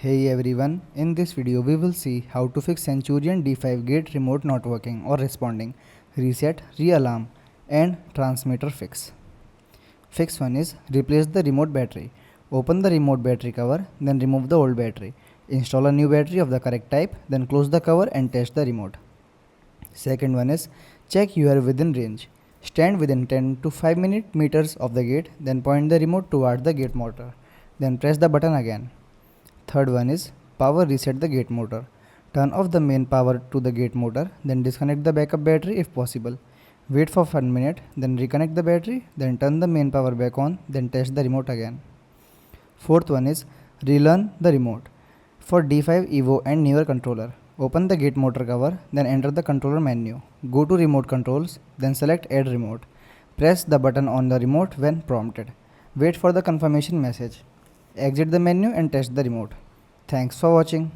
Hey everyone, in this video we will see how to fix Centurion D5 gate remote not working or responding, reset, re-alarm and transmitter fix. Fix 1 is replace the remote battery. Open the remote battery cover, then remove the old battery. Install a new battery of the correct type, then close the cover and test the remote. Second one is check you are within range. Stand within 10 to 5 meters of the gate, then point the remote toward the gate motor. Then press the button again. Third one is power reset the gate motor. Turn off the main power to the gate motor, then disconnect the backup battery if possible. Wait for 1 minute, then reconnect the battery, then turn the main power back on, then test the remote again. Fourth one is relearn the remote. For D5 Evo and newer controller, open the gate motor cover, then enter the controller menu. Go to remote controls, then select add remote. Press the button on the remote when prompted. Wait for the confirmation message. Exit the menu and test the remote. Thanks for watching.